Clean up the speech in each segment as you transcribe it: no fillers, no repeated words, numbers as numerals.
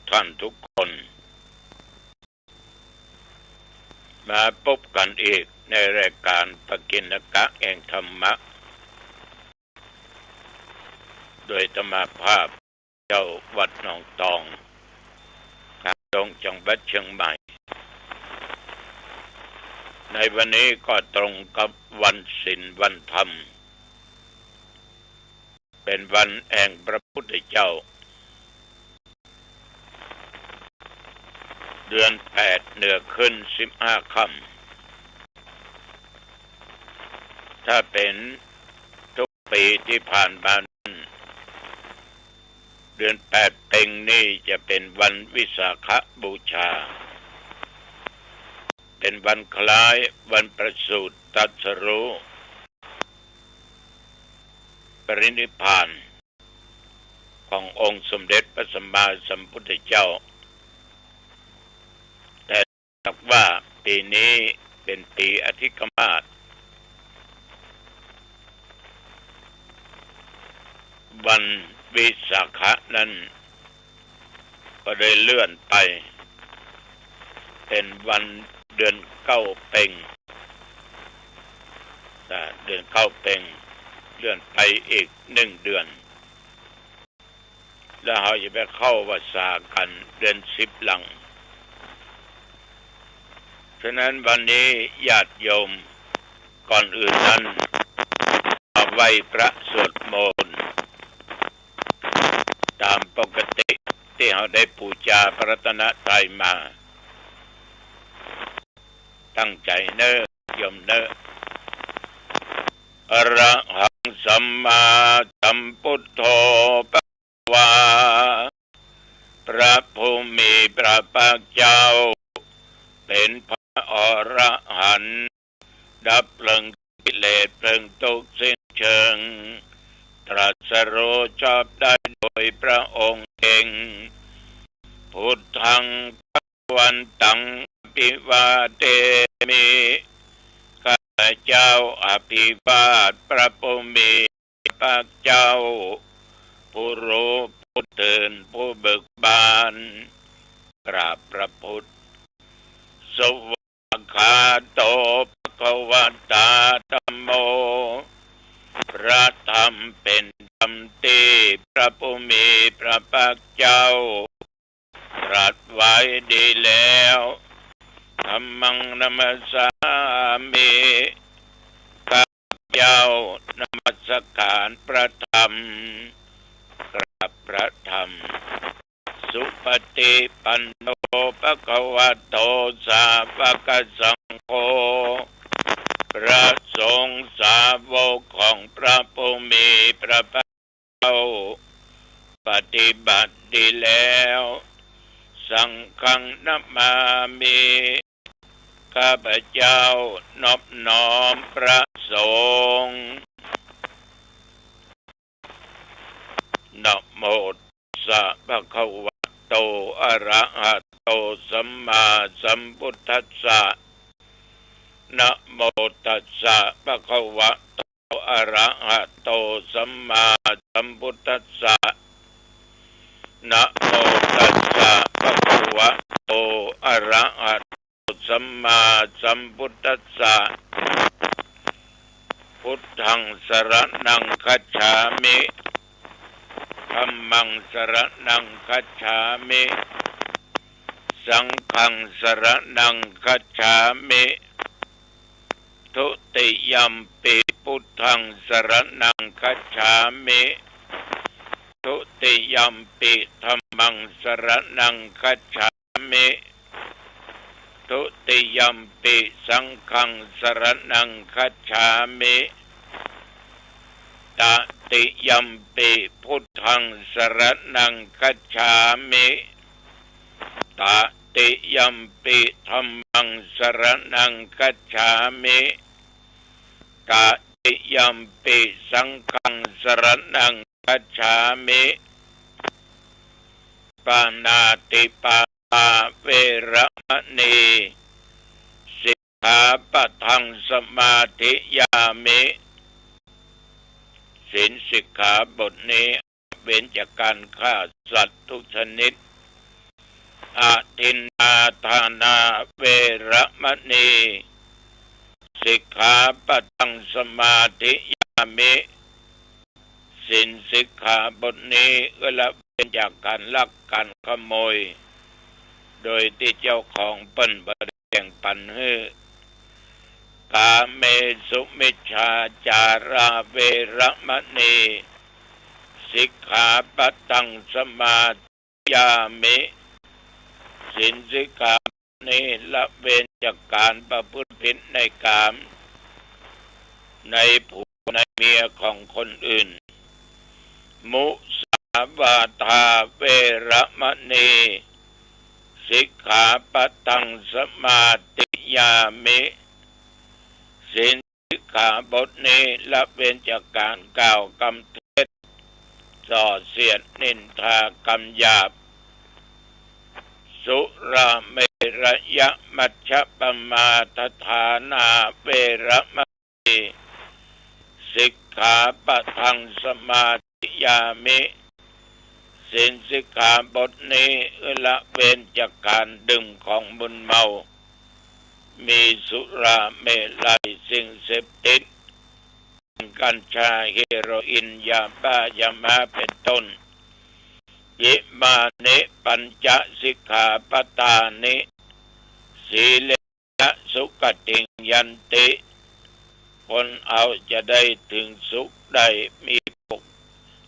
ท่านทุกคนมาพบกันอีกในรายการปกิณกะแห่งธรรมะโดยธรรมภาพเจ้าวัดหนองตองทางตรงจังหวัดเชียงใหม่ในวันนี้ก็ตรงกับวันศีลวันธรรมเป็นวันแห่งพระพุทธเจ้าเดือน8เหนือขึ้น15ค่ำถ้าเป็นทุกปีที่ผ่านมาเดือน8เพ็งนี่จะเป็นวันวิสาขบูชาเป็นวันคล้ายวันประสูติตรัสรู้ปรินิพพานขององค์สมเด็จพระสัมมาสัมพุทธเจ้าแต่ถ้าว่าปีนี้เป็นปีอธิกมาศวันวิสาขะนั้นก็ได้เลื่อนไปเป็นวันเดือน9เพ็งเดือน9เพ็งเลื่อนไปอีก1เดือนแล้วเราจะไปเข้าพรรษากันเดือน10หลังฉะนั้นวันนี้ญาติโยมก่อนอื่นนั้นมาไหว้พระสวดมนต์ตามปกติที่เราได้บูชาพระรัตนตรัยมาตั้งใจเนอะโยมเนอะอรหังสัมมาสัมพุทโธภควาพระผู้มีพระภาคเจ้าเป็นพระอรหันต์ดับเพลิงกิเลสเพลิงทุกข์สิ้นเชิงตรัสรู้ชอบได้โดยพระองค์เองพุทธังภวันตังอภิวาเทมิข้าพเจ้าอภิวาทพระผู้มีพระเจ้าผู้รู้ผู้ตื่นผู้เบิกบานกราบพระพุทธสวากขาโตภควตาธัมโมพระธรรมเป็นธรรมที่พระผู้มีพระภาคเจ้าตรัสไว้ดีแล้วธัมมังนัมสสามิข้าพเจ้านมัสการพระธรรมกราบพระธรรมสุปฏิปันโนภควโตสาวกสังโฆพระสงฆ์สาวกของพระผู้มีพระภาคเจ้าปฏิบัติดีแล้วสังฆังนัมมามิข้าพเจ้านอบน้อมพระสงฆ์นะโมตัสสะภะคะวะโตอะระหะโตสัมมาสัมพุทธัสสะนะโมตัสสะภะคะวะโตอะระหะโตสัมมาสัมพุทธัสสะนะโมตัสสะภะคะวะโตอะระหะโตสัมมาสัมพุทธัสสะพุทธังสรณังคัจฉามิธัมมังสรณังคัจฉามิสังฆังสรณังคัจฉามิทุติยัมปิพุทธังสรณังคัจฉามิทุติยัมปิธัมมังสรณังคัจฉามิทุติยัมปิสังฆังสรณังคัจฉามิตติยัมปิพุทธังสรณังคัจฉามิตติยัมปิธัมมังสรณังคัจฉามิตติยัมปิสังฆังสรณังคัจฉามิปานาติปาตาเวระมณีสิกขาปะทังสมาธิยามิศีลสิกขาบทนี้เว้นจากการฆ่าสัตว์ทุกชนิด อาทินนาทานาเวระมณีสิกขาปะทังสมาธิยามิสินสิกขาบทนี้ละเว้นจากการลักการขโมยโดยที่เจ้าของเปิ้นบ่ได้แบ่งปันให้กาเมสุมิจฉาจาราเวระมณีสิกขาปะทังสมาธิยามิสินสิกขานี้ละเว้นจากการประพฤติผิดในกามในผัวในเมียของคนอื่นมุสาวาทาเวระมณีสิกขาปะทังสมาธิยามิสินสิกขาบทนี้ละเว้นจากการกล่าวคำเท็จส่อเสียดนินทากำหยาบสุราเมรยะมัชฌปมาทฐานาเวระมณีสิกขาปะทังสมาธิยามิสินสิกขาบทนี้ละเว้นจากการดื่มของมึนเมามีสุราเมลัยสิ่งเสพติดกัญชาเฮโรอีนยาบ้ายามาเป็นต้นยิมานิปัญจสิกขาปทานิสีเลนะสุขติงยันติคนเอาจะได้ถึงสุขได้มีสุข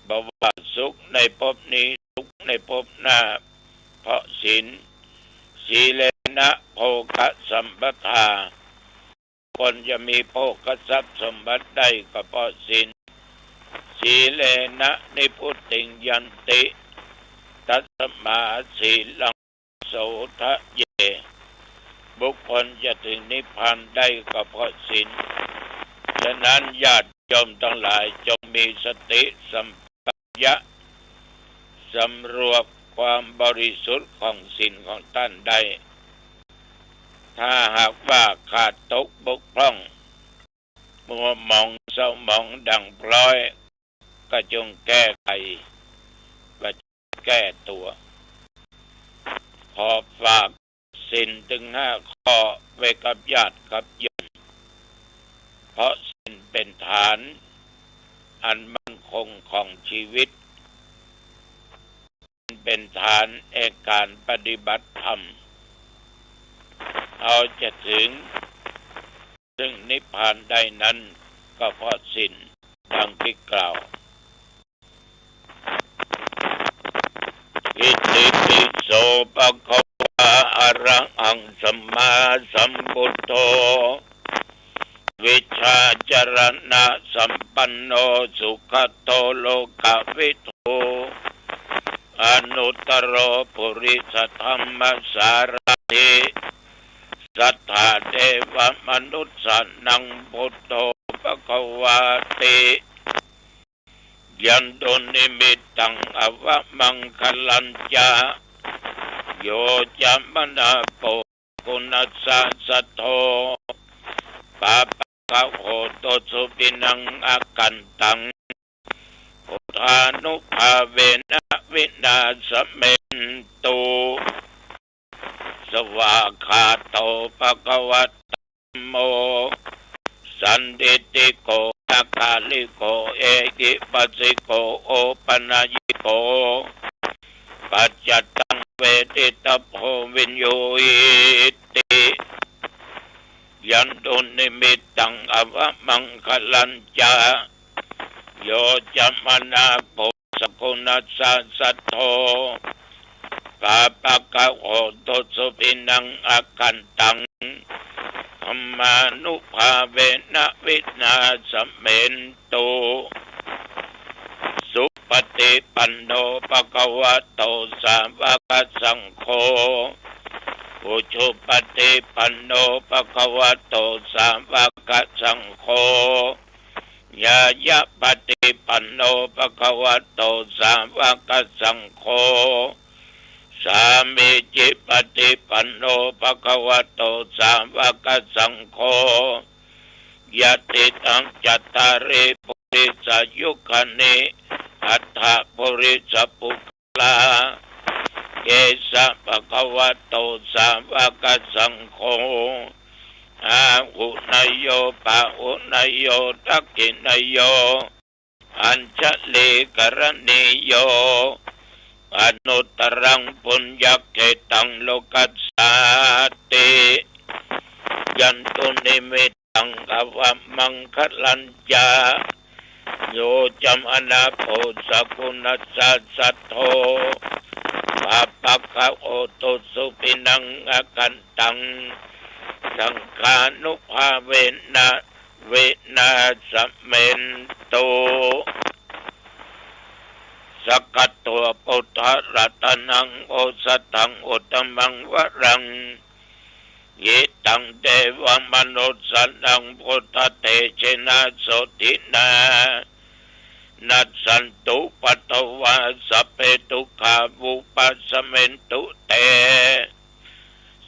บวาสุขในภพนี้สุขในภพหน้าเพราะศีลสีเลนะโภคสัมปทาคนจะมีโภคทรัพย์สมบัติได้ก็เพราะศีลสีเลนะนิพุตติงยันติตัสมาสีลังโสทะเยบุคคลจะถึงนิพพานได้ก็เพราะศีลฉะนั้นญาติโยมทั้งหลายจงมีสติสัมปชัญญะสำรวมความบริสุทธิ์ของศีลของท่านได้ถ้าหากว่าขาดตกบกพร่องมัวหมองเศร้าหมองดังพลอยก็จงแก้ไขว่าแก้ตัวขอฝากศีลถึง5 ข้อไว้กับญาติกับโยมเพราะศีลเป็นฐานอันมั่นคงของชีวิตเป็นฐานแห่งการปฏิบัติธรรมเราจะถึงซึ่งนิพพานได้นั้นก็เพราะศีลดังที่กล่าวอิติปิโสภะคะวะอะระหังสัมมาสัมพุทโธวิชชาจรณะสัมปันโนสุขโตโลกวิทูอนุตตรปุริสธรรมสารถิสัทธาเทวมนุษย์สันนังพุทโธภควาติยันตุนิมิตตังอวมังคลัญจาโยจัมมนาโปกุณัสสะสัทโธปะปะกะโหโตสุปินังอากันตังพุทธานุภาเวนะวินาสเมนตุสวากขาโตภะคะวะโตโมสันติติโกอาคาลิโกเอกิปัสสิโกโอปนายิโกปัจจตังเวทิตาโพวิญโยอิติยันตุนิมิตตังอวมังคลัญจาโยจัมมนาโพสกุณัสสะสัทโธปะปะกะโหโตสุปินังอากันตังธัมมานุภาเวนะวินาสเมนตุสุปฏิปันโนภะคะวะโตสาวกสังโฆอุชุปฏิปันโนภะคะวะโตสาวกสังโฆญายะปฏิปันโนภะคะวะโตสาวกสังโฆสามิจิปฏิปันโนภะคะวะโตสาวกสังโฆยะติตังจัตตาริปุริสยุคเนอัฏฐปุริสปุคลา เกสะปะคะวะโตสาวกสังโฆอาหุนยโยปะหุนยโยทักขินยโยอัญชลีกรณีโยอนุตรังปุญญเกตังโลกัสสาติยันตุนิมิตังกวะมังคลัญจาโยจัมอนาโพสกุณัสสะสัทโธปะปะกะโอตุสุปินังอกันตังสังฆานุภาเวนะเวนะสัมเมนโตสกัตตัวปุถะรัตนังโอสตังอุตมังวรังยิตังเทวมนุสสันังพุทธเตชนะโสตินานัสสันตุปัตตวาสัพเพทุกขาวุปัสสเมนตุเต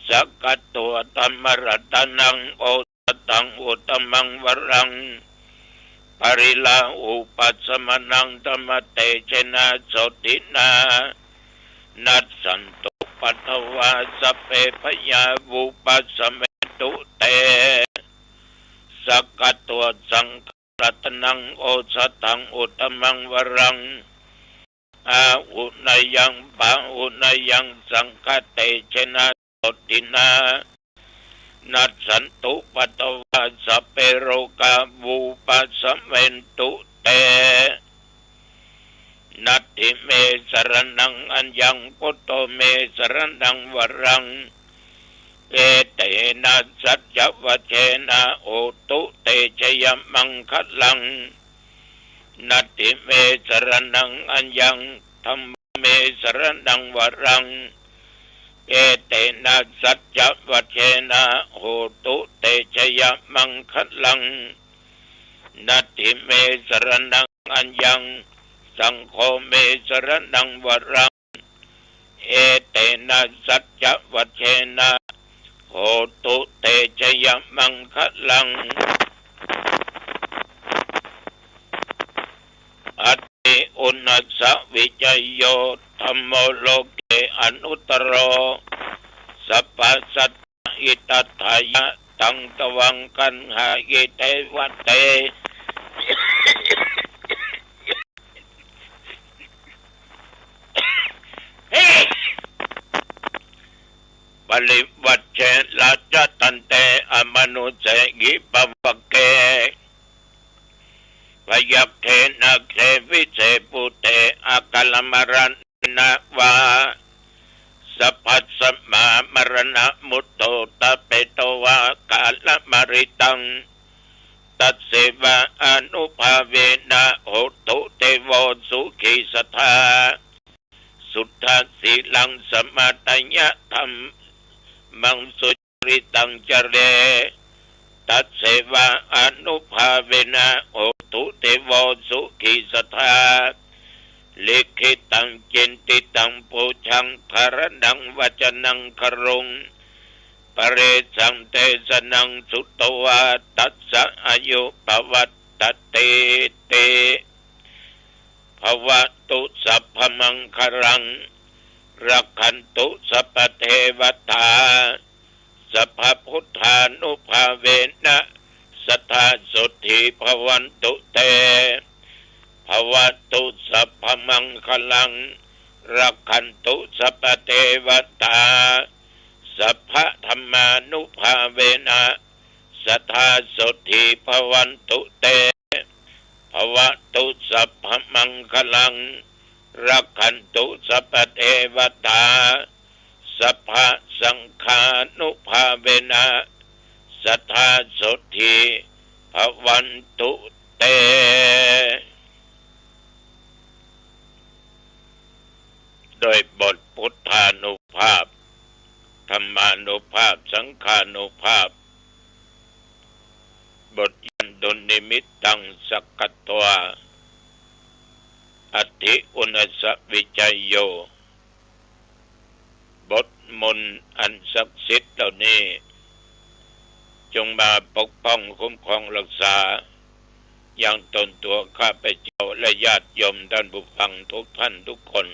สกัตตัวธัมมรัตนังโอสตังอุตมังวรังปริลาอุปัสสมนังธรรมเตชนะโสตินานัสสันตุปัตตวาสัพเพพยาวุปัสสเมตุเตสกัตตัวสังฆรัตนังโอสตังอุตมังวรังอาหุนยังปะหุนยังสังฆเตชนะโสตินานัสสันตุปัตตวาสัพเพโรกาวุปัสสเมนตุเตนัตถิเมสรนังอัญญังพุทโธเมสรนังวรังเอเตนะสัจจวัชเชนะโอตุเตชยมังคลังนัตถิเมสรนังอัญญังธัมเมสรนังวรังเอเตนะสัจจวัชเชนะโหตุเตชยมังคลังนัตถิเมสรนังอัญญังสังโฆเมสรนังวรังเอเตนะสัจจวัชเชนะโหตุเตชยมังคลังอัตติอุณัสสะวิจโยธัมโมโลเกอนุตตโรสัพพสัตอิตัตถายะตังตวังกันหาเยเตวัตเตปริวัชเชลาจตันเตอมนุเสกิปวะเกพยัคเทนะเควิเศปุเตอากัลมรันนะวาสัพพัสสมามรณะมุตโตตะเปโตวากาลมริตังตัสเสวะอนุภาเวนะโหตุเตโวสุขีสัทธาสุทธาสีลังสมาตัญญะธรรมมังสุจริตังจเรตัสเสวะอนุภาเวนะโหตุเตโวสุขีสัทธาลิขิตังเจนติตังปูชังคารนังวัจนังครุงปเรสังเตสนังสุตวาตัสสะอายุปวัตตเตเตภวตุสัพพมังครังรักขันตุสัพพเทวตาสัพพพุทธานุภาเวนะสัทธาสุทธิภวันตุเตภวตุสัพพมังคลังรักขันตุสัพพเทวตาสัพพธรรมานุภาเวนะสัทธาสุทธิภวันตุเตภวตุสัพพมังคลังรักขันตุสัพพเทวตาสัพพสังฆานุภาเวนะสัทธาสุทธิภวันตุเตโดยบทพุทธานุภาพธรรมานุภาพสังฆานุภาพบทยันตุนิมิตตังสักกัตตวาอัตถิอุณัสสะวิจัยโยบทมนต์อันศักดิ์สิทธิ์เหล่านี้จงมาปกป้องคุ้มครองรักษาอย่างตนตัวข้าพเจ้าและญาติโยมท่านผู้ฟังทุกท่านทุกคน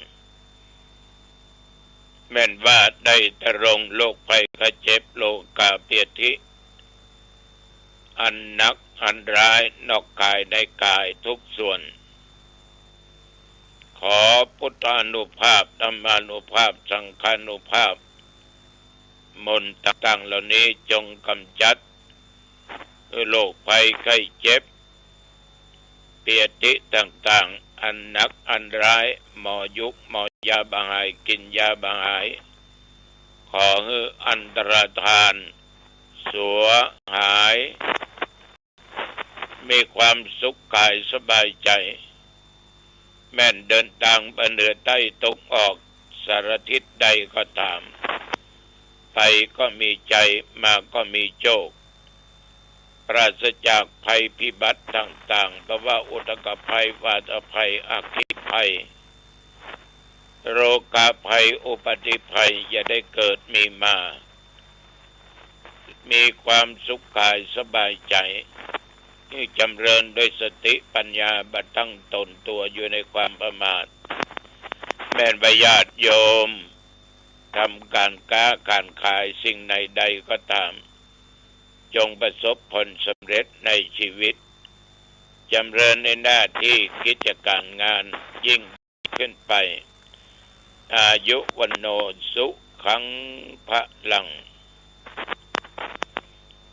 แม่นว่าได้ตรงโรคภัยไข้เจ็บโลกาเปียธิอันนักอันร้ายนอกกายในกายทุกส่วนขอพุทธานุภาพธรรมานุภาพสังฆานุภาพมนต์ต่างๆเหล่านี้จงกำจัดโรคภัยไข้เจ็บเปียธิต่างๆอันนักอันร้ายหมอยุกหมอยาบางหายกินยาบางหายขอให้อันตรธานสัวหายมีความสุขกายสบายใจแม่นเดินทางไปเหนือใต้ตกออกสารทิศใดก็ตามไปก็มีใจมาก็มีโชคปราศจากภัยพิบัติต่างๆเพราะว่าอุทกภัยวาตภัยอัคคีภัยโรคาภัยอุบัติภัยอย่าได้เกิดมีมามีความสุขกายสบายใจที่จำเริญด้วยสติปัญญาบัดตั้งตนตัวอยู่ในความประมาทแม่นญาติโยมทำการค้าการขายสิ่งใดก็ตามจงประสบผลสำเร็จในชีวิตจำเริญในหน้าที่กิจการงานยิ่งขึ้นไปอายุวันโนสุขังพลัง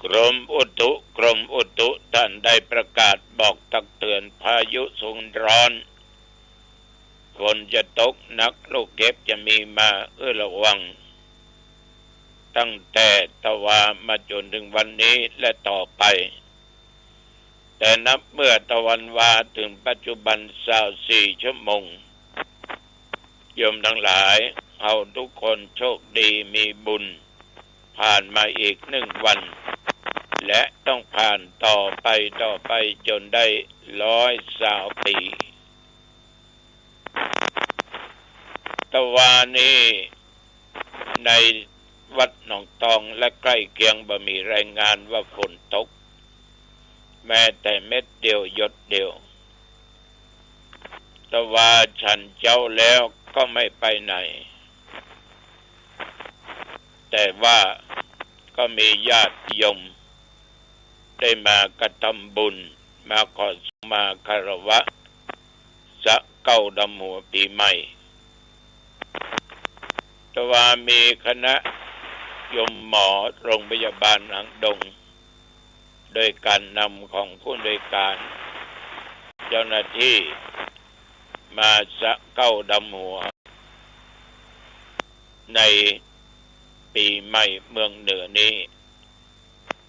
กรมอุตุท่านได้ประกาศบอกตักเตือนพายุโซนร้อนฝนจะตกหนักลูกเห็บจะมีมาระวังตั้งแต่ตะวามาจนถึงวันนี้และต่อไปแต่นับเมื่อตะวันวาถึงปัจจุบัน24 ชั่วโมงโยมทั้งหลายเอาทุกคนโชคดีมีบุญผ่านมาอีก1 วันและต้องผ่านต่อไปจนได้120 ปีตะวานี้ในวัดหนองตองและใกล้เคียงบ่มีรายงานว่าฝนตกแม้แต่เม็ดเดียวหยดเดียวตะวาฉันเจ้าแล้วก็ไม่ไปไหนแต่ว่าก็มีญาติโยมได้มากระทำบุญมาขอมาคารวะสะเก้าดำหัวปีใหม่แต่ว่ามีคณะโยมหมอโรงพยาบาลหางดงโดยการนำของผู้โดยการเจ้าหน้าที่มาสะเก้าดำหัวในปีใหม่เมืองเหนือนี้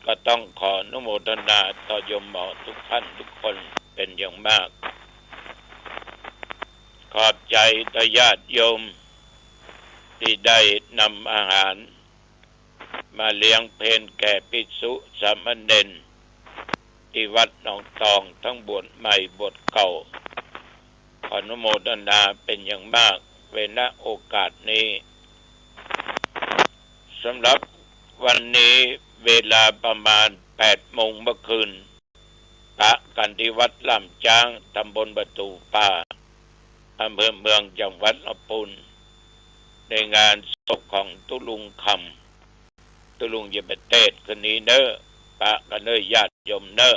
ก็ต้องขออนุโมทนาต่อโยมหมอทุกท่านทุกคนเป็นอย่างมากขอบใจต่อญาติโยมที่ได้นำอาหารมาเลี้ยงเพลแก่ภิกษุสามเณรที่วัดหนองตองทั้งบวชใหม่บวชเก่าขออนุโมทนาเป็นอย่างมากเวลาโอกาสนี้สำหรับวันนี้เวลาประมาณ8 โมงเมื่อคืนปะกันที่วัดลำจ้างตำบลประตูป่าอำเภอเมืองจังหวัดลำพูนในงานศพของตุลุงคำตุลุงเยเบเตศคนนี้เนอปะกันเนอญาติโยมเนอ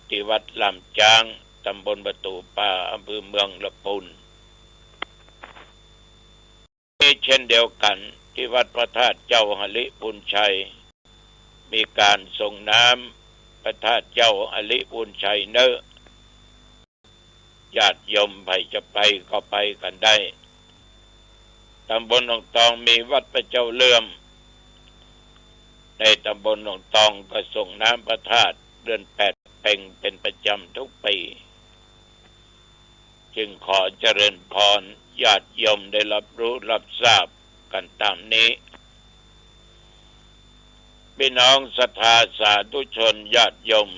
ที่วัดลำจ้างตำบลประตูป่าอำเภอเมืองลำพูนนี่เช่นเดียวกันที่วัดพระธาตุเจ้าหลิปุญชัยมีการส่งน้ำพระธาตุเจ้าหลิปุญชัยเนอญาติโยมไปจะไปก็ไปกันได้ตำบลหนองตองมีวัดพระเจ้าเลื่อมในตำบลหนองตองก็ส่งน้ำพระธาตุเดือน8 เพ็งเป็นประจำทุกปีจึงขอเจริญพรญาติโยมได้รับรู้รับทราบกันตามนี้พี่น้องศรัทธาสาธุชนญาติโยม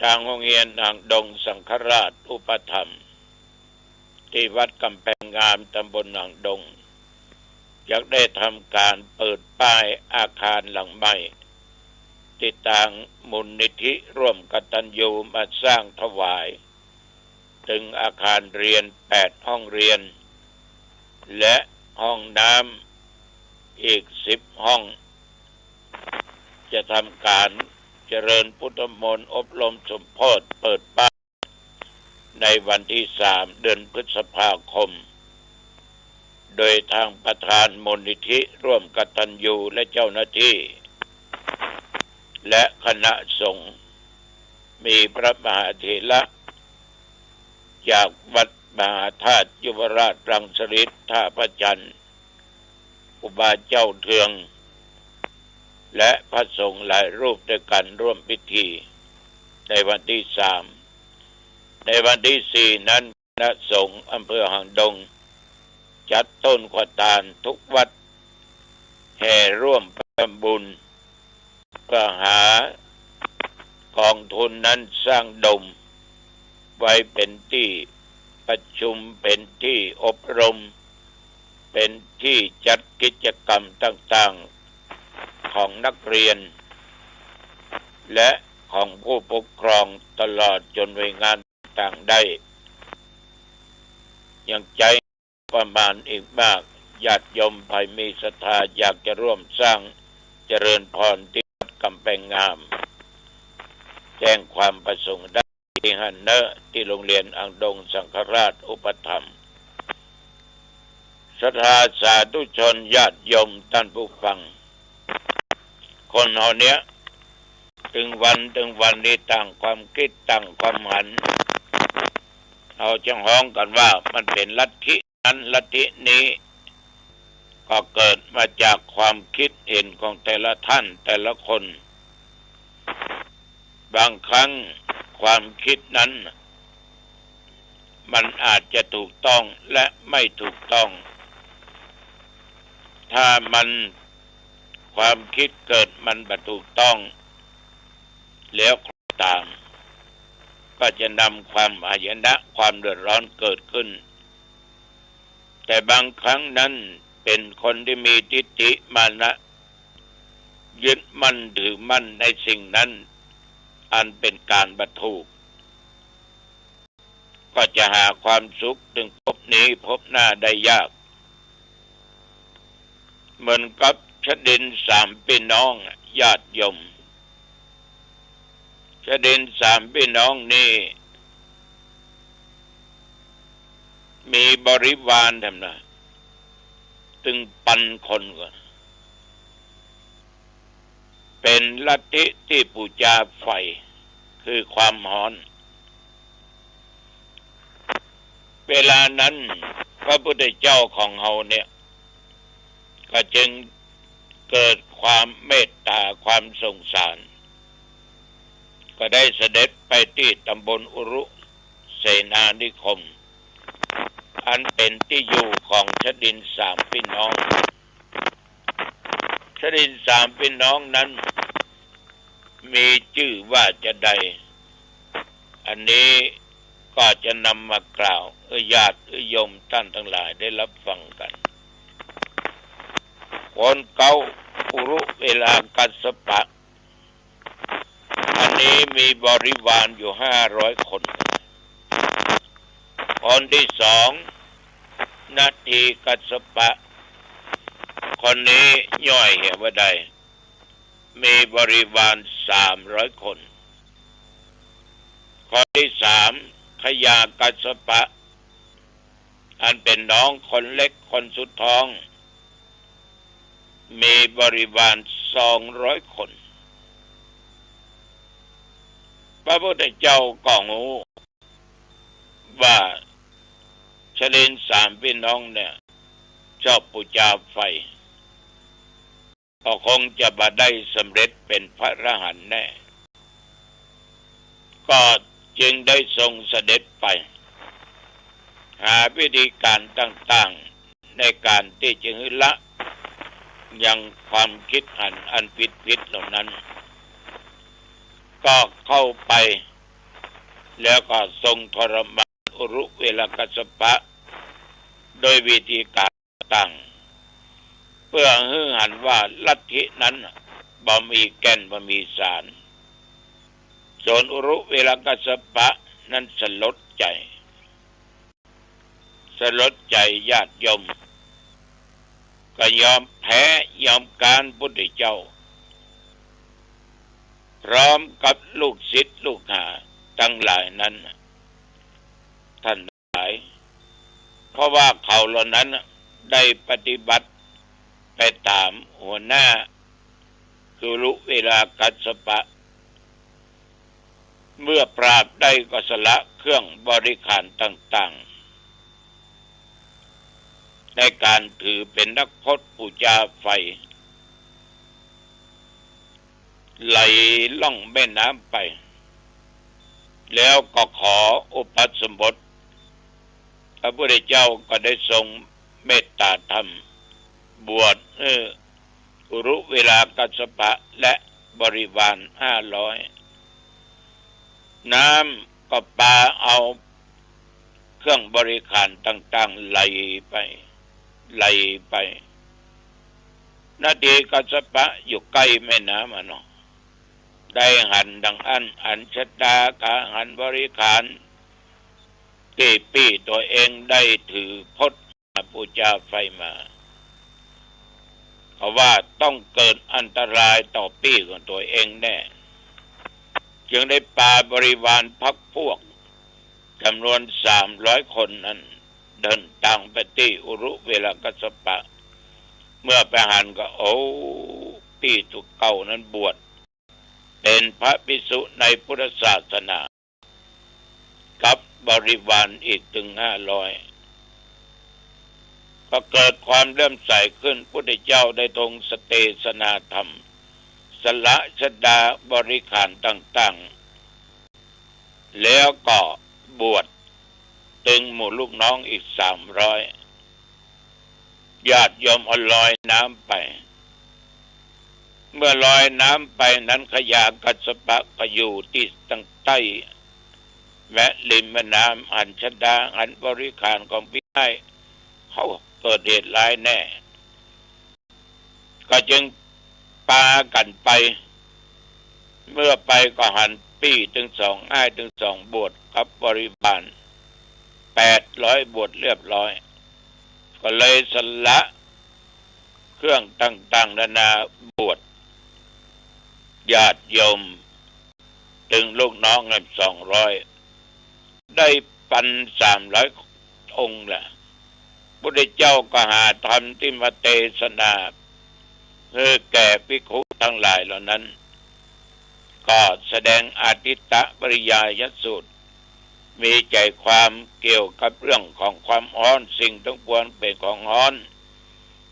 ทางโรงเรียนหางดงสังฆราชอุปถัมภ์ที่วัดกำแพงงามตำบลหางดงอยากได้ทำการเปิดป้ายอาคารหลังใหม่ที่ทางมูลนิธิร่วมกตัญญูมาสร้างถวายถึงอาคารเรียน8 ห้องเรียนและ ห้องน้ำอีก10 ห้องจะทำการเจริญพุทธมนต์อบรมสมโภชเปิดบ้านในวันที่3 เดือนพฤษภาคมโดยทางประธานมูลนิธิร่วมกตัญญูและเจ้าหน้าที่และคณะสงฆ์มีพระมหาเถระจากวัดมหาธาตุยุวราชรังสฤษฎ์ท่าพระจันทร์อุบาเจ้าเทืองและพระสงฆ์หลายรูปด้วยกันร่วมพิธีในวันที่3ในวันที่4นั้นคณะสงฆ์อำเภอหางดงจัดต้นขวตาลทุกวัดแห่ร่วมทำบุญเพื่อหากองทุนนั้นสร้างดมไว้เป็นที่ประชุมเป็นที่อบรมเป็นที่จัดกิจกรรมต่างๆของนักเรียนและของผู้ปกครองตลอดจนหน่วยงานต่างได้ยังใจประมาณอีกมากญาติโยมภายมีศรัทธาอยากจะร่วมสร้างเจริญพรที่วัดกำแพงงามแจ้งความประสงค์ได้ที่ฮันเนอร์ที่โรงเรียนอังดงสังฆราชอุปถัมภ์ศรัทธาสาธุชนญาติโยมท่านผู้ฟังคนเฮาเนี้ยถึงวันนี้ต่างความคิดต่างความหันเอาจังห้องกันว่ามันเป็นลัทธินั้นลัทธินี้ก็เกิดมาจากความคิดเห็นของแต่ละท่านแต่ละคนบางครั้งความคิดนั้นมันอาจจะถูกต้องและไม่ถูกต้องถ้ามันความคิดเกิดมันไม่ถูกต้องแล้วตามก็จะนำความหายนะความเดือดร้อนเกิดขึ้นแต่บางครั้งนั้นเป็นคนที่มีทิฏฐิมานะยึดมั่นถือมั่นในสิ่งนั้นอันเป็นการบรรทุกก็จะหาความสุขถึงพบนี้พบหน้าได้ยากเหมือนกับชดิน3 พี่น้องญาติโยมชดิน3 พี่น้องนี่มีบริวารทำนะถึง1,000 คนก่อนเป็นลัทธิที่บูชาไฟคือความร้อนเวลานั้นพระพุทธเจ้าของเราเนี่ยก็จึงเกิดความเมตตาความสงสารก็ได้เสด็จไปที่ตำบลอุรุเสนานิคมอันเป็นที่อยู่ของชดิน3 พี่น้องชดิน3 พี่น้องนั้นมีชื่อว่าจะใดอันนี้ก็จะนำมากล่าวญาติโยมท่านทั้งหลายได้รับฟังกันคนเก่าอุรุเวลากัสสปะอันนี้มีบริวารอยู่500 คนคนที่2นาทีกัสสปะคนนี้ย่อยเหวใดมีบริวาร300 คนคนที่3ขยากัสสปะอันเป็นน้องคนเล็กคนสุดท้องมีบริวาร200 คนพระพุทธเจ้าก็รู้ว่าชดิน3 พี่น้องเนี่ยชอบบูชาไฟก็คงจะมาได้สำเร็จเป็นพระอรหันต์แน่ก็จึงได้ทรงเสด็จไปหาวิธีการต่างๆในการที่จะละยังความคิดอันผิดเหล่านั้นก็เข้าไปแล้วก็ทรงทรมานอุรุเวลากัสสปะโดยวิธีการต่างเพื่อให้หันว่าลัทธินั้นบ่มีแก่นบ่มีสารส่วนอุรุเวลากัสสปะนั้นสลดใจญาติโยม ก็ยอมแพ้ยอมการพุทธเจ้าพร้อมกับลูกศิษย์ลูกหาทั้งหลายนั้นท่านหลายเพราะว่าเขาเหล่านั้นได้ปฏิบัติไปตามหัวหน้าคือรุเวลากัสสปะเมื่อปราบได้ก็สละเครื่องบริขารต่างๆในการถือเป็นนักพจน์บูชาไฟไหลล่องแม่น้ำไปแล้วก็ขออุปสมบทพระพุทธเจ้าก็ได้ทรงเมตตาธรรมบวชอุรุเวลากัสสปะและบริวาร500น้ำก็ปาเอาเครื่องบริขารต่างๆไหลไปนาทีกัสสปะอยู่ใกล้แม่น้ำเนาะได้หันดังอันชดากาหันบริขารที่ปี้ตัวเองได้ถือพจน์บูชาไฟมาเพราะว่าต้องเกิดอันตรายต่อปี้ของตัวเองแน่จึงได้ปาบริวารพรรคพวกจำนวน300 คนนั้นเดินทางไปที่อุรุเวลากัสสปะเมื่อไปหันก็ปี้ตุกเก่านั้นบวชเป็นพระภิกษุในพุทธศาสนากับบริวารอีกถึง500ก็เกิดความเลื่อมใสขึ้นพุทธเจ้าได้ทรงสเทศนาธรรมสละชดาบริขารต่างๆแล้วก็บวชตึงหมู่ลูกน้องอีก300ญาติโยมเอาลอยน้ำไปเมื่อลอยน้ำไปนั้นขยะกัสสปะก็อยู่ที่ตั้งใต้แวะริมแม่น้ำอันชดาอันบริขารของพี่ให้เขาเกิดเหตุร้ายแน่ก็จึงปากันไปเมื่อไปก็หันปี้ถึง2 บวชกับบริบาล800 บวชเรียบร้อยก็เลยสละเครื่องต่างๆนานาบวชญาติโยมถึงลูกน้องกัน200ได้ปัน300 องค์แหละพุทธเจ้าก็หาธรรมที่มาเทศนาแก่ภิกขุทั้งหลายเหล่านั้นก็แสดงอาทิตตปริยายสูตรมีใจความเกี่ยวกับเรื่องของความร้อนสิ่งทั้งปวงเป็นของร้อน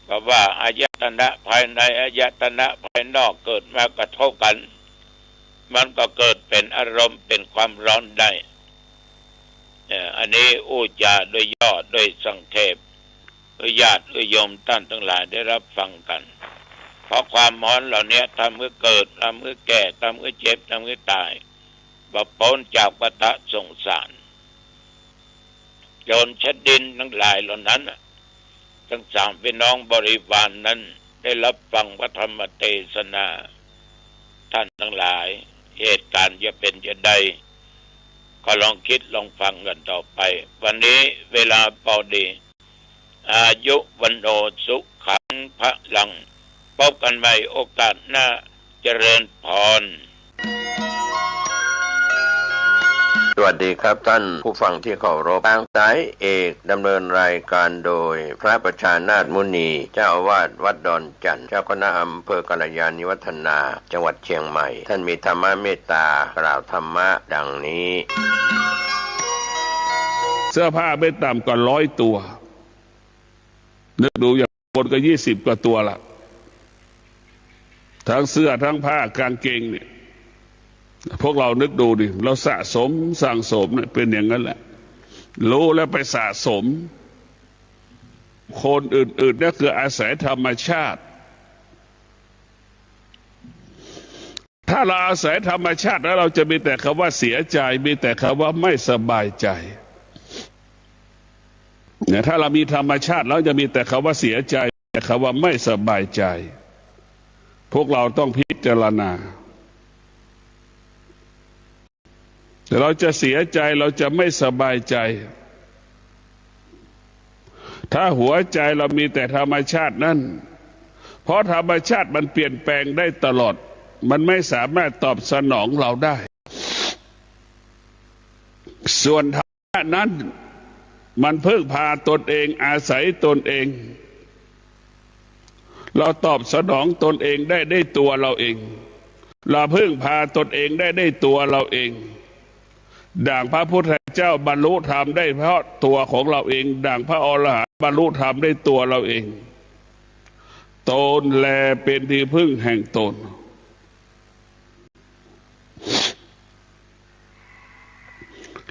เพราะว่าอายตนะภายในอายตนะภายนอกเกิดมากระทบกันมันก็เกิดเป็นอารมณ์เป็นความร้อนได้อันนี้อู้จาโดยย่อโดยสังเขปญาติโยมท่านทั้งหลายได้รับฟังกันเพราะความร้อนเหล่านี้ทำให้เกิดทำให้แก่ทำให้เจ็บทำให้ตายบ่พ้นจากวัฏสงสารโจรชดินทั้งหลายเหล่านั้นทั้ง3พี่น้องบริวารนั้นได้รับฟังพระธรรมเทศนาท่านทั้งหลายเหตุการณ์จะเป็นจะใดก็ลองคิดลองฟังกันต่อไปวันนี้เวลาพอดีอายุวันโนสุขังพระลังพบกันใหม่โอกาสหน้าเจริญพรสวัสดีครับท่านผู้ฟังที่เคารพทางสายเอกดำเนินรายการโดยพระประชานาถมุนีเจ้าอาวาสวัดดอนจันทร์เจ้าคณะอำเภอกัลยาณิวัฒนาจังหวัดเชียงใหม่ท่านมีธรรมเมตตากล่าวธรรมะดังนี้เสื้อผ้าไม่ต่ำกว่า100 ตัวนึกดูอย่างคนก็20 กว่าตัวละทั้งเสื้อทั้งผ้ากางเกงเนี่ยพวกเรานึกดูดิเราสะสมสั่งสมเนี่ยเป็นอย่างนั้นแหละรู้แล้วไปสะสมคนอื่นๆนั่นคืออาศัยธรรมชาติถ้าเราอาศัยธรรมชาติแล้วเราจะมีแต่คำว่าเสียใจมีแต่คำว่าไม่สบายใจเนี่ยถ้าเรามีธรรมชาติแล้วจะมีแต่คำว่าเสียใจแต่คำว่าไม่สบายใจพวกเราต้องพิจารณาแต่เราจะเสียใจเราจะไม่สบายใจ ถ้าหัวใจเรามีแต่ธรรมชาตินั่นเพราะธรรมชาติมันเปลี่ยนแปลงได้ตลอดมันไม่สามารถตอบสนองเราได้ส่วนธรรมะนั้นมันพึ่งพาตนเองอาศัยตนเองเราตอบสนองตนเองได้ตัวเราเองเราพึ่งพาตนเองได้ตัวเราเองดังพระพุทธเจ้าบรรลุธรรมได้เพราะตัวของเราเองดังพระอรหันต์บรรลุธรรมได้ตัวเราเองตนแลเป็นที่พึ่งแห่งตน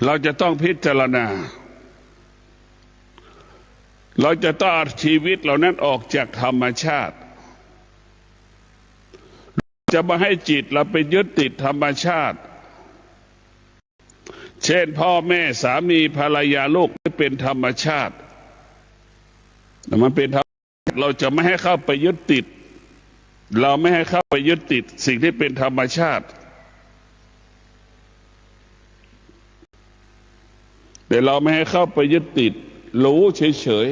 เราจะต้องพิจารณาเราจะต้องเอาชีวิตเหล่านั้นออกจากธรรมชาติจะมาให้จิตเราไปยึดติดธรรมชาติเช่นพ่อแม่สามีภรรยาลูกไม่เป็นธรรมชาติแต่มันเป็นธรรมเราจะไม่ให้เข้าไปยึดติดเราไม่ให้เข้าไปยึดติดสิ่งที่เป็นธรรมชาติแต่เราไม่ให้เข้าไปยึดติดรู้เฉย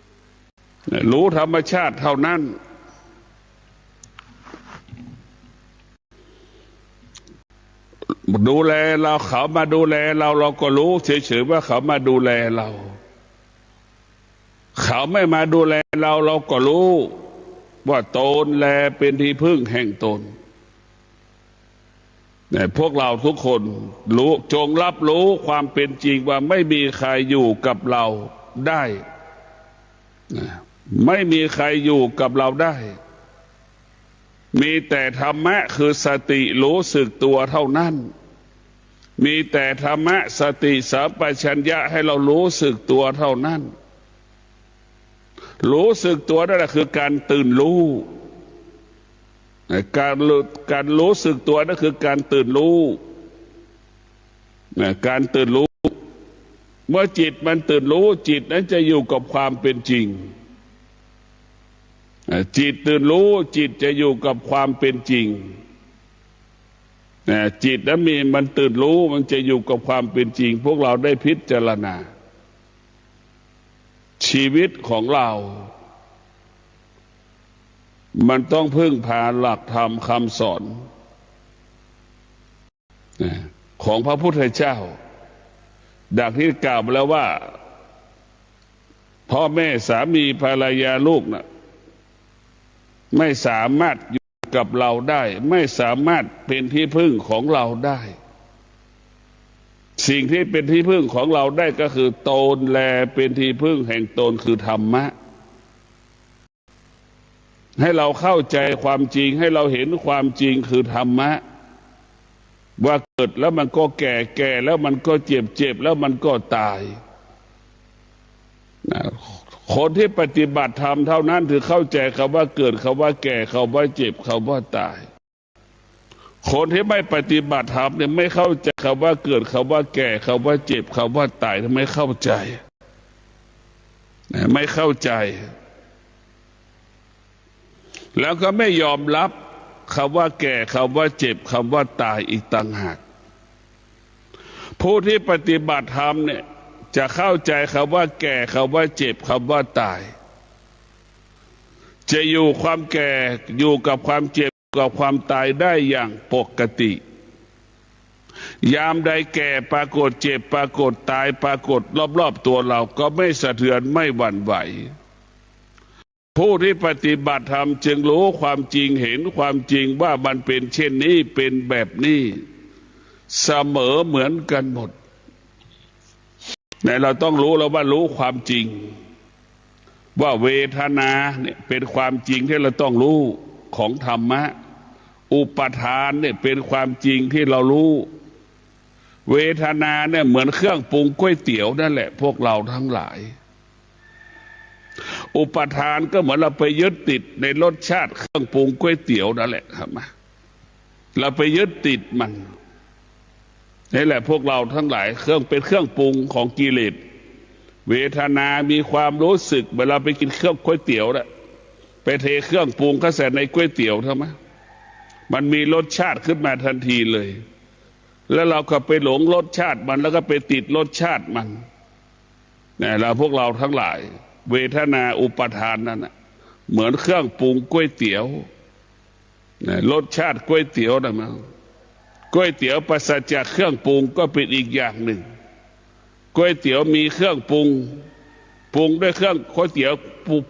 ๆรู้ธรรมชาติเท่านั้นดูแลเราเขามาดูแลเราก็รู้เฉยๆว่าเขามาดูแลเราเขาไม่มาดูแลเราก็รู้ว่าตนแลเป็นที่พึ่งแห่งตนเนี่ยพวกเราทุกคนรู้จงรับรู้ความเป็นจริงว่าไม่มีใครอยู่กับเราได้ไม่มีใครอยู่กับเราได้มีแต่ธรรมะคือสติรู้สึกตัวเท่านั้นมีแต่ธรรมะสติสัมปชัญญะให้เรารู้สึกตัวเท่านั้นรู้สึกตัวนั่นแหละคือการตื่นรู้การรู้สึกตัวนั่นคือการตื่นรู้การตื่นรู้เมื่อจิตมันตื่นรู้จิตนั้นจะอยู่กับความเป็นจริงจิตตื่นรู้จิตจะอยู่กับความเป็นจริงจิตนั้นมันตื่นรู้มันจะอยู่กับความเป็นจริงพวกเราได้พิจารณาชีวิตของเรามันต้องพึ่งพาหลักธรรมคำสอนของพระพุทธเจ้าดังที่กล่าวมาแล้วว่าพ่อแม่สามีภรรยาลูกน่ะไม่สามารถอยู่กับเราได้ไม่สามารถเป็นที่พึ่งของเราได้สิ่งที่เป็นที่พึ่งของเราได้ก็คือตนแลเป็นที่พึ่งแห่งตนคือธรรมะให้เราเข้าใจความจริงให้เราเห็นความจริงคือธรรมะว่าเกิดแล้วมันก็แก่แล้วมันก็เจ็บแล้วมันก็ตายคนที่ปฏิบัติธรรมเท่านั้นถึงเข้าใจคำว่าเกิดคำว่าแก่คำว่าเจ็บคำว่าตายคนที่ไม่ปฏิบัติธรรมเนี่ยไม่เข้าใจคำว่าเกิดคำว่าแก่คำว่าเจ็บคำว่าตายทำไมเข้าใจไม่เข้าใจแล้วก็ไม่ยอมรับคำว่าแก่คำว่าเจ็บคำว่าตายอีกต่างหากผู้ที่ปฏิบัติธรรมเนี่ยจะเข้าใจคำว่าแก่คำว่าเจ็บคำว่าตายจะอยู่ความแก่อยู่กับความเจ็บกับความตายได้อย่างปกติยามใดแก่ปรากฏเจ็บปรากฏตายปรากฏรอบๆตัวเราก็ไม่สะเทือนไม่หวั่นไหวผู้ที่ปฏิบัติธรรมจึงรู้ความจริงเห็นความจริงว่ามันเป็นเช่นนี้เป็นแบบนี้เสมอเหมือนกันหมดแต่เราต้องรู้แล้วว่ารู้ความจริงว่าเวทนาเนี่ยเป็นความจริงที่เราต้องรู้ของธรรมะอุปทานเนี่ยเป็นความจริงที่เรารู้เวทนาเนี่ยเหมือนเครื่องปรุงก๋วยเตี๋ยวนั่นแหละพวกเราทั้งหลายอุปทานก็เหมือนเราไปยึดติดในรสชาติเครื่องปรุงก๋วยเตี๋ยวนั่นแหละครับเราไปยึดติดมันนี่แหละพวกเราทั้งหลายเป็นเครื่องปรุงของกิเลสเวทนามีความรู้สึกเวลาไปกินเครื่องก๋วยเตี๋ยวน่ะไปเทเครื่องปรุงเข้าใส่ในก๋วยเตี๋ยวทำไมมันมีรสชาติขึ้นมาทันทีเลยแล้วเราก็ไปหลงรสชาติมันแล้วก็ไปติดรสชาติมันเนี่ยเราพวกเราทั้งหลาย เวทนาอุปทานนั่นนะเหมือนเครื่องปรุงก๋วยเตี๋ยวรสชาติก๋วยเตี๋ยวนะมันก๋วยเตี๋ยวปราศจากเครื่องปรุงก็เป็นอีกอย่างหนึ่งก๋วยเตี๋ยวมีเครื่องปรุงด้วยเครื่องก๋วยเตี๋ยว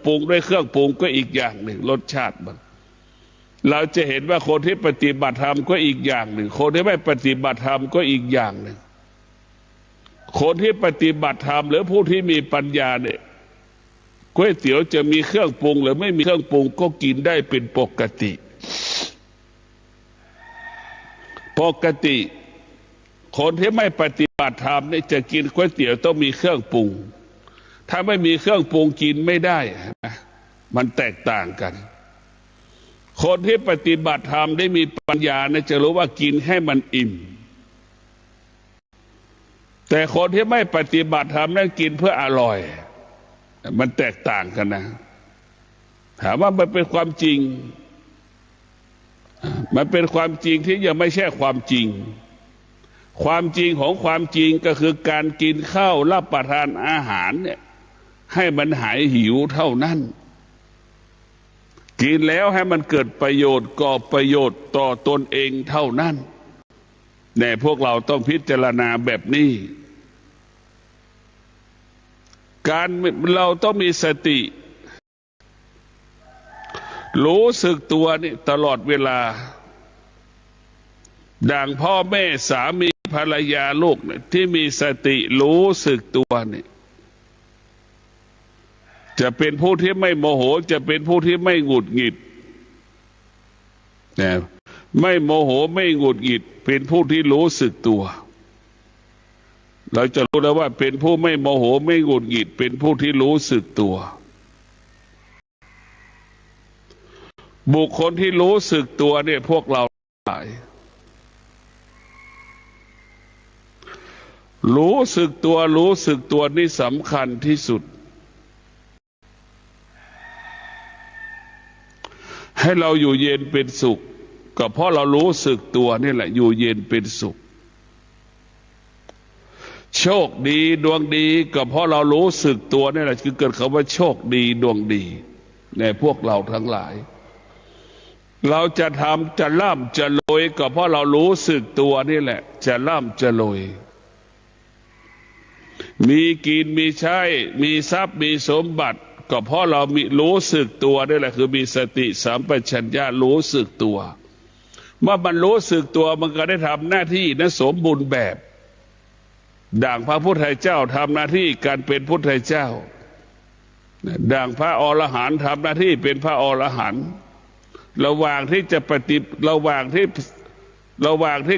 ปรุงด้วยเครื่องปรุงก็อีกอย่างหนึ่งรสชาติมันเราจะเห็นว่าคนที่ปฏิบัติธรรมก็อีกอย่างหนึ่งคนที่ไม่ปฏิบัติธรรมก็อีกอย่างหนึ่งคนที่ปฏิบัติธรรมหรือผู้ที่มีปัญญาเนี่ยก๋วยเตี๋ยวจะมีเครื่องปรุงหรือไม่มีเครื่องปรุงก็กินได้เป็นปกติคนที่ไม่ปฏิบัติธรรมเนี่ยจะกินก๋วยเตี๋ยวต้องมีเครื่องปรุงถ้าไม่มีเครื่องปรุงกินไม่ได้มันแตกต่างกันคนที่ปฏิบัติธรรมได้มีปัญญาเนี่ยจะรู้ว่ากินให้มันอิ่มแต่คนที่ไม่ปฏิบัติธรรมนั่นกินเพื่ออร่อยมันแตกต่างกันนะถามว่ามันเป็นความจริงมันเป็นความจริงที่ยังไม่ใช่ความจริงความจริงของความจริงก็คือการกินข้าวรับประทานอาหารเนี่ยให้มันหายหิวเท่านั้นกินแล้วให้มันเกิดประโยชน์ก่อประโยชน์ต่อตนเองเท่านั้นเนี่ยพวกเราต้องพิจารณาแบบนี้เราต้องมีสติรู้สึกตัวนี่ตลอดเวลาดังพ่อแม่สามีภรรยาลูกเนี่ยที่มีสติรู้สึกตัวนี่จะเป็นผู้ที่ไม่โมโหจะเป็นผู้ที่ไม่หงุดหงิดนะไม่โมโหไม่หงุดหงิดเป็นผู้ที่รู้สึกตัวเราจะรู้แล้วว่าเป็นผู้ไม่โมโหไม่หงุดหงิดเป็นผู้ที่รู้สึกตัวบุคคลที่รู้สึกตัวเนี่ยพวกเราหลายรู้สึกตัวนี่สำคัญที่สุดให้เราอยู่เย็นเป็นสุขก็เพราะเรารู้สึกตัวนี่แหละอยู่เย็นเป็นสุขโชคดีดวงดีก็เพราะเรารู้สึกตัวนี่แหละคือเกิดคำว่าโชคดีดวงดีในพวกเราทั้งหลายเราจะทำจะร่ำจะรวยก็เพราะเรารู้สึกตัวนี่แหละจะร่ำจะรวยมีกินมีใช้มีทรัพย์มีสมบัติก็เพราะเรามีรู้สึกตัวนี่แหละคือมีสติสัมปชัญญะรู้สึกตัวเมื่อมันรู้สึกตัวมันก็ได้ทำหน้าที่นั้นสมบูรณ์แบบดังพระพุทธเจ้าทำหน้าที่การเป็นพุทธเจ้าดังพระอรหันต์ทำหน้าที่เป็นพระอรหันต์ระหว่างที่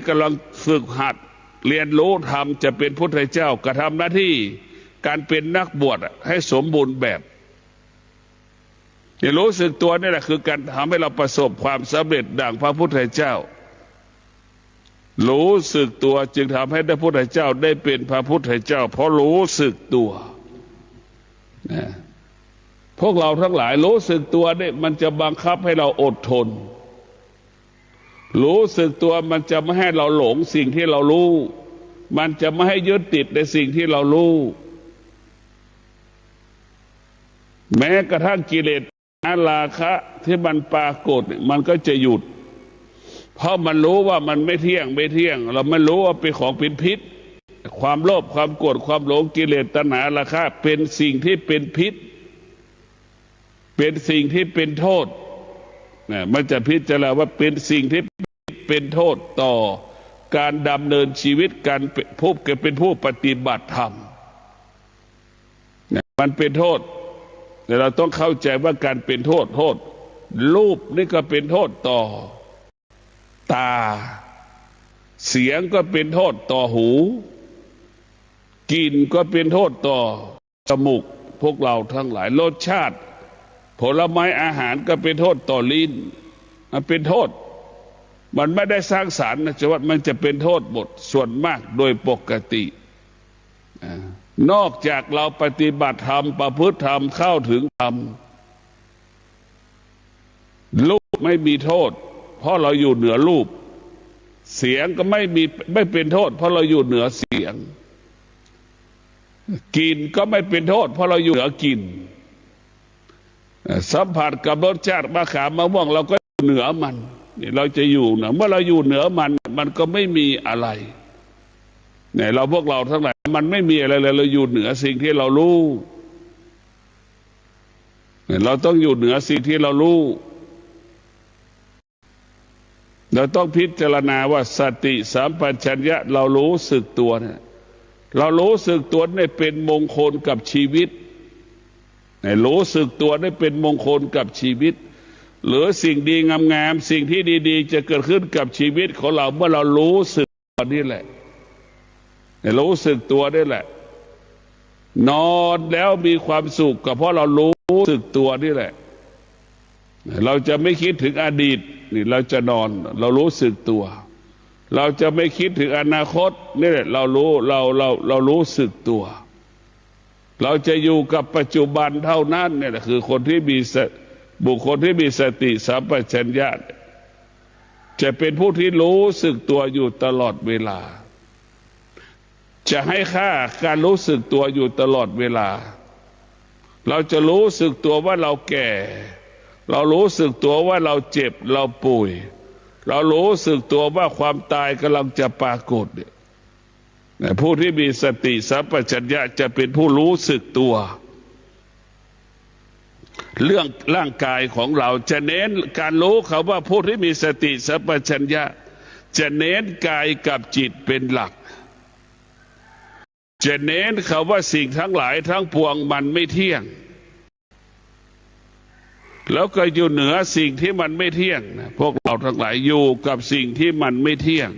กำลังฝึกหัดเรียนรู้ธรรมจะเป็นพุทธเจ้าก็ทำหน้าที่การเป็นนักบวชให้สมบูรณ์แบบรู้สึกตัวนี่แหละคือการทำให้เราประสบความสำเร็จดังพระพุทธเจ้ารู้สึกตัวจึงทำให้พระพุทธเจ้าได้เป็นพระพุทธเจ้าเพราะรู้สึกตัวพวกเราทั้งหลายรู้สึกตัวเนี่ยมันจะบังคับให้เราอดทนรู้สึกตัวมันจะไม่ให้เราหลงสิ่งที่เรารู้มันจะไม่ให้ยึดติดในสิ่งที่เรารู้แม้กระทั่งกิเลสราคะที่มันปรากฏมันก็จะหยุดเพราะมันรู้ว่ามันไม่เที่ยงเราไม่รู้ว่าเป็นของเป็นพิษความโลภความโกรธความหลงกิเลสตัณหาราคะเป็นสิ่งที่เป็นพิษเป็นสิ่งที่เป็นโทษมันจะพิจารณาว่าเป็นสิ่งที่เป็นโทษต่อการดำเนินชีวิตการเป็นผู้ปฏิบัติธรรมมันเป็นโทษแต่เราต้องเข้าใจว่าการเป็นโทษรูปนี่ก็เป็นโทษต่อตาเสียงก็เป็นโทษต่อหูกลิ่นก็เป็นโทษต่อจมูกพวกเราทั้งหลายรสชาติผลไม้อาหารก็เป็นโทษต่อลิ้นมันเป็นโทษมันไม่ได้สร้างสรรค์นะจะว่ามันจะเป็นโทษหมดส่วนมากโดยปกตินอกจากเราปฏิบัติธรรมประพฤติธรรมเข้าถึงธรรมรูปไม่มีโทษเพราะเราอยู่เหนือรูปเสียงก็ไม่เป็นโทษเพราะเราอยู่เหนือเสียงกลิ่นก็ไม่เป็นโทษเพราะเราอยู่เหนือกลิ่น สัมผัสกับรสชาติมะขามมะม่วงเราก็เหนือมันนี่เราจะอยู่นะเมื่อเราอยู่เหนือมันก็ไม่มีอะไรเนี่ยเราพวกเราทั้งหลายมันไม่มีอะไรเลยเราอยู่เหนือสิ่งที่เรารู้เนี่ยเราต้องอยู่เหนือสิ่งที่เรารู้เราต้องพิจารณาว่าสติสัมปชัญญะเรารู้สึกตัวเนี่ยเรารู้สึกตัวเนี่ยเป็นมงคลกับชีวิตเนี่ยรู้สึกตัวได้เป็นมงคลกับชีวิตหรือสิ่งดีงามๆสิ่งที่ดีๆจะเกิดขึ้นกับชีวิตของเราเมื่อเรารู้สึกตัวนี่แหละรู้สึกตัวนี่แหละนอนแล้วมีความสุขก็เพราะเรารู้สึกตัวนี่แหละเราจะไม่คิดถึงอดีตนี่เราจะนอนเรารู้สึกตัวเราจะไม่คิดถึงอนาคตนี่แหละเรารู้สึกตัวเราจะอยู่กับปัจจุบันเท่านั้นเนี่ยแหละคือคนที่มีบุคคลที่มีสติสัมปชัญญะจะเป็นผู้ที่รู้สึกตัวอยู่ตลอดเวลาจะให้ค่าการรู้สึกตัวอยู่ตลอดเวลาเราจะรู้สึกตัวว่าเราแก่เรารู้สึกตัวว่าเราเจ็บเราป่วยเรารู้สึกตัวว่าความตายกำลังจะปรากฏเนี่ยผู้ที่มีสติสัมปชัญญะจะเป็นผู้รู้สึกตัวเรื่องร่างกายของเราจะเน้นการรู้เขาว่าผู้ที่มีสติสัมปชัญญะจะเน้นกายกับจิตเป็นหลักจะเน้นเขาว่าสิ่งทั้งหลายทั้งปวงมันไม่เที่ยงแล้วก็อยู่เหนือสิ่งที่มันไม่เที่ยงนะพวกเราทั้งหลายอยู่กับสิ่งที่มันไม่เที่ยง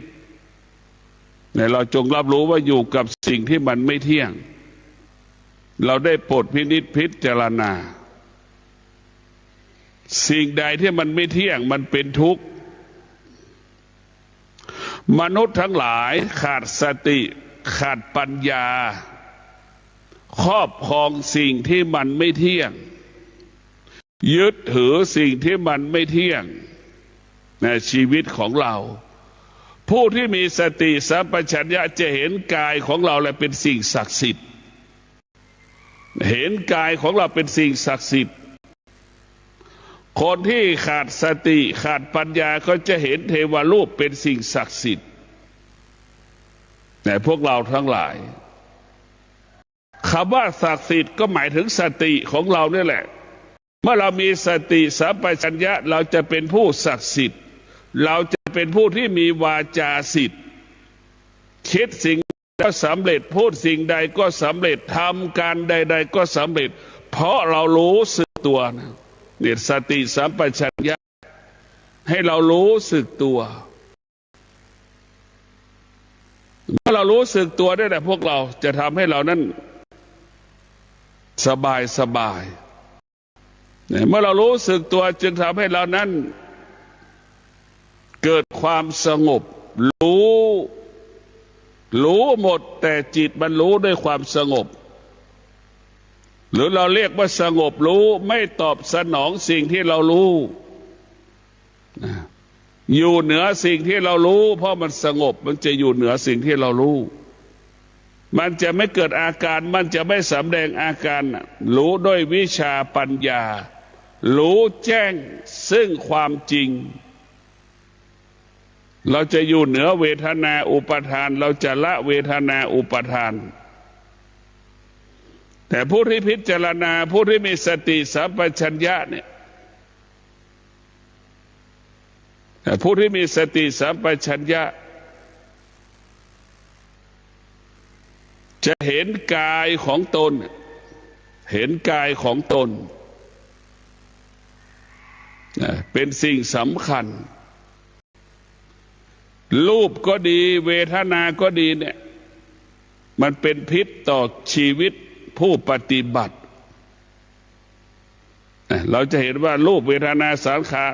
เนี่ยเราจงรับรู้ว่าอยู่กับสิ่งที่มันไม่เที่ยงเราได้โปรดพินิจพิจารณาสิ่งใดที่มันไม่เที่ยงมันเป็นทุกข์มนุษย์ทั้งหลายขาดสติขาดปัญญาครอบครองสิ่งที่มันไม่เที่ยงยึดถือสิ่งที่มันไม่เที่ยงในชีวิตของเราผู้ที่มีสติสัมปชัญญะจะเห็นกายของเราและเป็นสิ่งศักดิ์สิทธิ์เห็นกายของเราเป็นสิ่งศักดิ์สิทธิ์คนที่ขาดสติขาดปัญญาก็จะเห็นเทวรูปเป็นสิ่งศักดิ์สิทธิ์แต่พวกเราทั้งหลายคำว่าศักดิ์สิทธิ์ก็หมายถึงสติของเราเนี่ยแหละเมื่อเรามีสติสัมปชัญญะเราจะเป็นผู้ศักดิ์สิทธิ์เราจะเป็นผู้ที่มีวาจาสิทธิ์คิดสิ่งใดก็สำเร็จพูดสิ่งใดก็สำเร็จทำการใดๆก็สำเร็จเพราะเรารู้สึกตัวนะเนี่ยสติสัมปชัญญะให้เรารู้สึกตัวเมื่อเรารู้สึกตัวได้แหละพวกเราจะทำให้เรานั้นสบายเมื่อเรารู้สึกตัวจึงทำให้เรานั้นเกิดความสงบรู้หมดแต่จิตมันรู้ด้วยความสงบหรือเราเรียกว่าสงบรู้ไม่ตอบสนองสิ่งที่เรารู้อยู่เหนือสิ่งที่เรารู้เพราะมันสงบมันจะอยู่เหนือสิ่งที่เรารู้มันจะไม่เกิดอาการมันจะไม่สำแดงอาการรู้ด้วยวิชาปัญญารู้แจ้งซึ่งความจริงเราจะอยู่เหนือเวทนาอุปทานเราจะละเวทนาอุปทานแต่ผู้ที่พิจารณาผู้ที่มีสติสัมปชัญญะเนี่ยผู้ที่มีสติสัมปชัญญะจะเห็นกายของตนเห็นกายของตนเป็นสิ่งสำคัญรูปก็ดีเวทนาก็ดีเนี่ยมันเป็นพิษต่อชีวิตผู้ปฏิบัติเราจะเห็นว่ารูปเวทนาสังขาร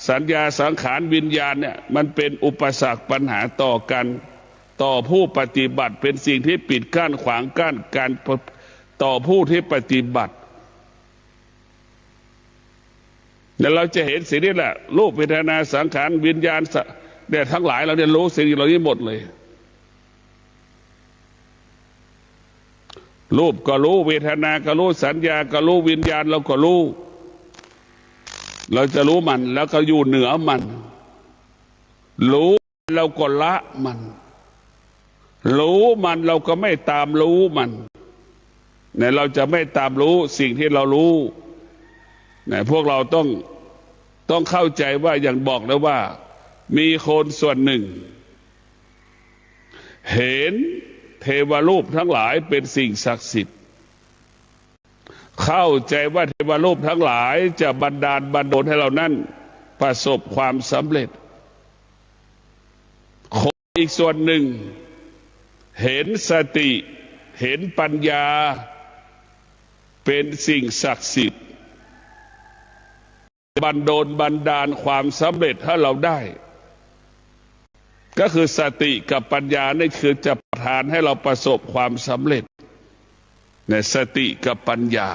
สัญญาสังขารวิญญาณเนี่ยมันเป็นอุปสรรคปัญหาต่อกันต่อผู้ปฏิบัติเป็นสิ่งที่ปิดกั้นขวางกั้นการต่อผู้ที่ปฏิบัติแล้วเราจะเห็นสิ่งนี้แหละรูปเวทนาสังขารวิญญาณเนี่ยทั้งหลายเราเนี่ยรู้สิ่งเหล่านี้หมดเลยรูปก็รู้เวทนาก็รู้สัญญาก็รู้วิญญาณเราก็รู้ เราจะรู้มันแล้วก็อยู่เหนือมันรู้เราก็ละมันรู้มันเราก็ไม่ตามรู้มันเนี่ยเราจะไม่ตามรู้สิ่งที่เรารู้เนี่ยพวกเราต้องเข้าใจว่าอย่างบอกแล้วว่ามีคนส่วนหนึ่งเห็นเทวรูปทั้งหลายเป็นสิ่งศักดิ์สิทธิ์เข้าใจว่าเทวรูปทั้งหลายจะบันดาลให้เรานั้นประสบความสำเร็จคนอีกส่วนหนึ่งเห็นสติเห็นปัญญาเป็นสิ่งศักดิ์สิทธิ์บันดาลความสำเร็จให้เราได้ก็คือสติกับปัญญานี่คือจะประทานให้เราประสบความสำเร็จในสติกับปัญญา